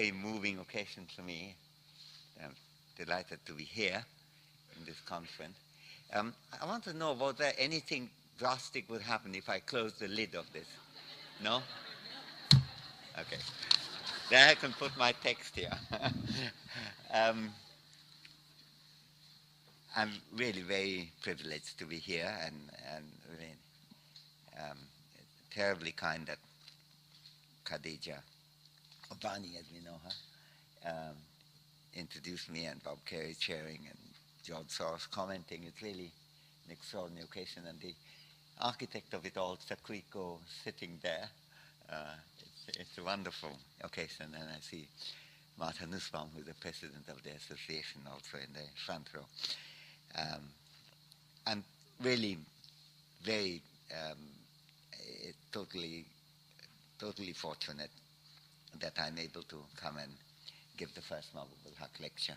very moving occasion for me. I'm delighted to be here in this conference. I want to know whether anything drastic would happen if I close the lid of this. No? Okay. Then I can put my text here. I'm really very privileged to be here and really terribly kind that Khadija Obani, as we know her, introduced me, and Bob Carey chairing and George Soros commenting. It's really an extraordinary occasion, and the architect of it all, Sakriko, sitting there. It's a wonderful occasion, and I see Martha Nussbaum, who's the president of the association, also in the front row. I'm really very totally fortunate that I'm able to come and give the first Mahbub al-Haq lecture.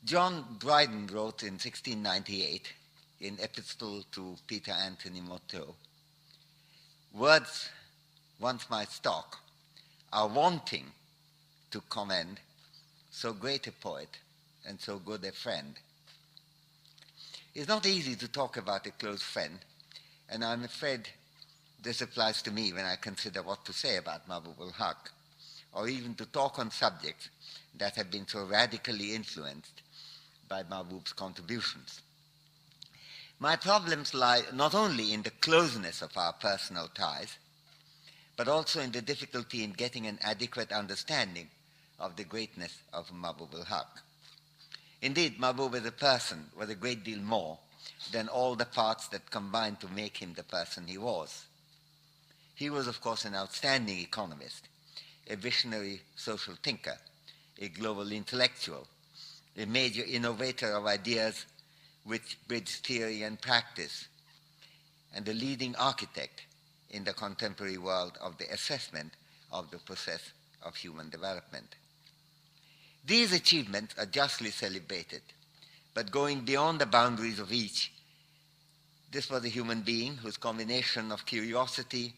John Dryden wrote in 1698 in Epistle to Peter Anthony Motteux, "Words once my stock are wanting to commend so great a poet and so good a friend." It's not easy to talk about a close friend, and I'm afraid this applies to me when I consider what to say about Mahbub al-Haq, or even to talk on subjects that have been so radically influenced by Mahbub's contributions. My problems lie not only in the closeness of our personal ties, but also in the difficulty in getting an adequate understanding of the greatness of Mahbub al-Haq. Indeed, Mahbub as a person was a great deal more than all the parts that combined to make him the person he was. He was, of course, an outstanding economist, a visionary social thinker, a global intellectual, a major innovator of ideas which bridge theory and practice, and a leading architect in the contemporary world of the assessment of the process of human development. These achievements are justly celebrated, but going beyond the boundaries of each, this was a human being whose combination of curiosity,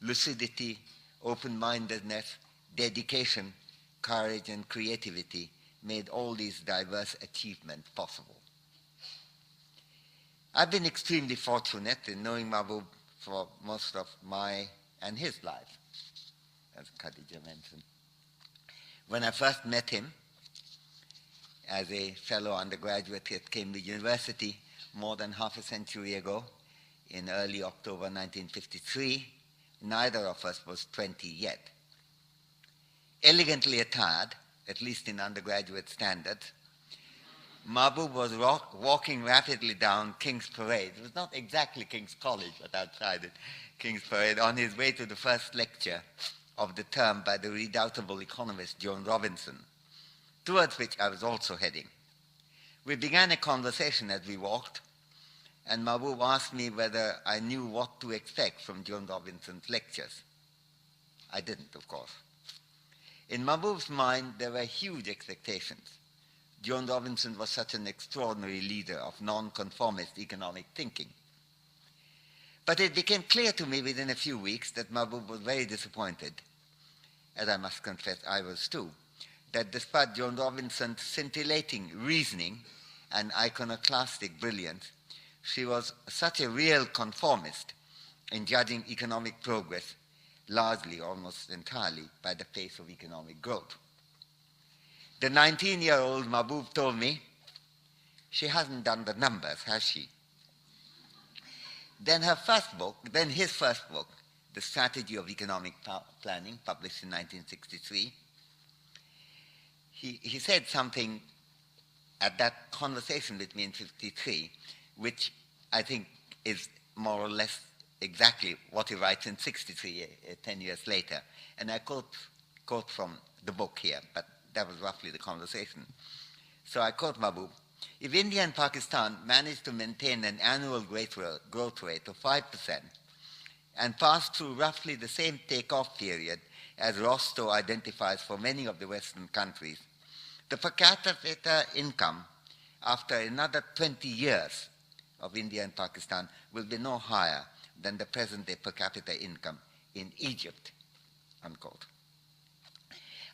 lucidity, open-mindedness, dedication, courage, and creativity made all these diverse achievements possible. I've been extremely fortunate in knowing Mahbub for most of my and his life, as Khadija mentioned. When I first met him as a fellow undergraduate at Cambridge University more than half a century ago, in early October 1953, neither of us was 20 yet. Elegantly attired, at least in undergraduate standards, Mahbub was walking rapidly down King's Parade. It was not exactly King's College, but outside it, King's Parade, on his way to the first lecture of the term by the redoubtable economist Joan Robinson, towards which I was also heading. We began a conversation as we walked, and Mahbub asked me whether I knew what to expect from Joan Robinson's lectures. I didn't, of course. In Mahbub's mind, there were huge expectations. Joan Robinson was such an extraordinary leader of nonconformist economic thinking. But it became clear to me within a few weeks that Mahbub was very disappointed, as I must confess I was too, that despite Joan Robinson's scintillating reasoning and iconoclastic brilliance, she was such a real conformist in judging economic progress largely, almost entirely, by the pace of economic growth. The 19-year-old Mahbub told me, "She hasn't done the numbers, has she?" Then his first book, The Strategy of Economic Planning, published in 1963, he said something at that conversation with me in 1953, which I think is more or less exactly what he writes in 1963, 10 years later. And I quote from the book here, but that was roughly the conversation. So I quote Mahbub, "If India and Pakistan manage to maintain an annual growth rate of 5% and pass through roughly the same takeoff period as Rostow identifies for many of the Western countries, the per capita income after another 20 years of India and Pakistan will be no higher than the present-day per capita income in Egypt," unquote.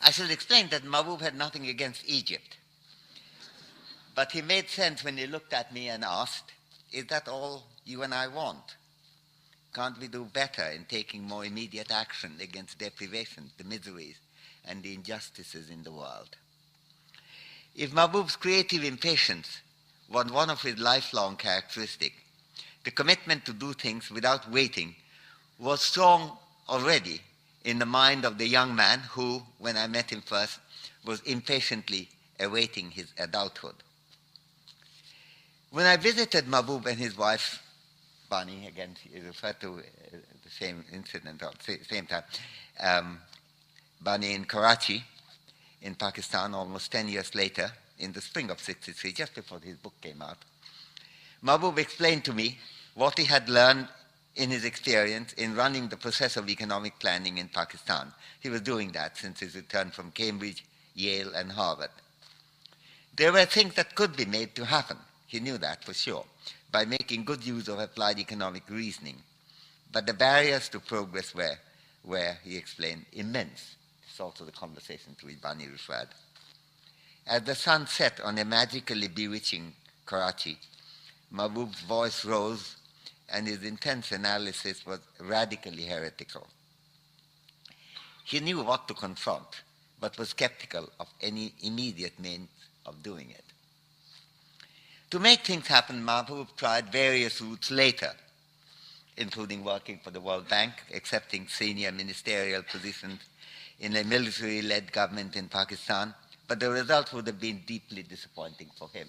I should explain that Mahbub had nothing against Egypt. But he made sense when he looked at me and asked, is that all you and I want? Can't we do better in taking more immediate action against deprivation, the miseries, and the injustices in the world? If Mahbub's creative impatience was one of his lifelong characteristics, the commitment to do things without waiting was strong already in the mind of the young man who, when I met him first, was impatiently awaiting his adulthood. When I visited Mahbub and his wife, Bani, again, he referred to the same incident at the same time, Bani in Karachi, in Pakistan, almost 10 years later, in the spring of '63, just before his book came out, Mahbub explained to me what he had learned in his experience in running the process of economic planning in Pakistan. He was doing that since his return from Cambridge, Yale, and Harvard. There were things that could be made to happen. He knew that for sure, by making good use of applied economic reasoning. But the barriers to progress were, he explained, immense. It's also the conversation to which Bani referred. As the sun set on a magically bewitching Karachi, Mahbub's voice rose and his intense analysis was radically heretical. He knew what to confront, but was skeptical of any immediate means of doing it. To make things happen, Mahbub tried various routes later, including working for the World Bank, accepting senior ministerial positions in a military-led government in Pakistan, but the result would have been deeply disappointing for him.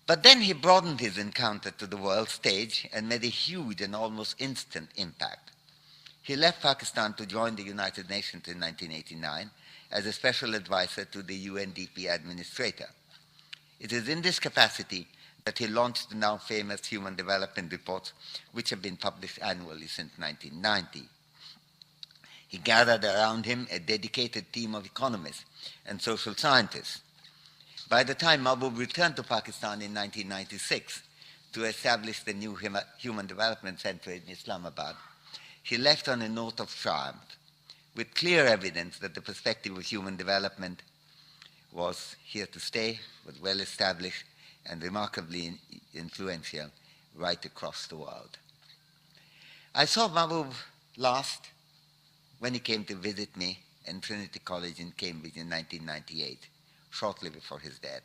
But then he broadened his encounter to the world stage and made a huge and almost instant impact. He left Pakistan to join the United Nations in 1989 as a special advisor to the UNDP administrator. It is in this capacity that he launched the now famous Human Development Reports, which have been published annually since 1990. He gathered around him a dedicated team of economists and social scientists. By the time Mahbub returned to Pakistan in 1996 to establish the new Human Development Center in Islamabad, he left on a note of triumph, with clear evidence that the perspective of human development was here to stay, was well established, and remarkably influential right across the world. I saw Mahbub last when he came to visit me in Trinity College in Cambridge in 1998, shortly before his death.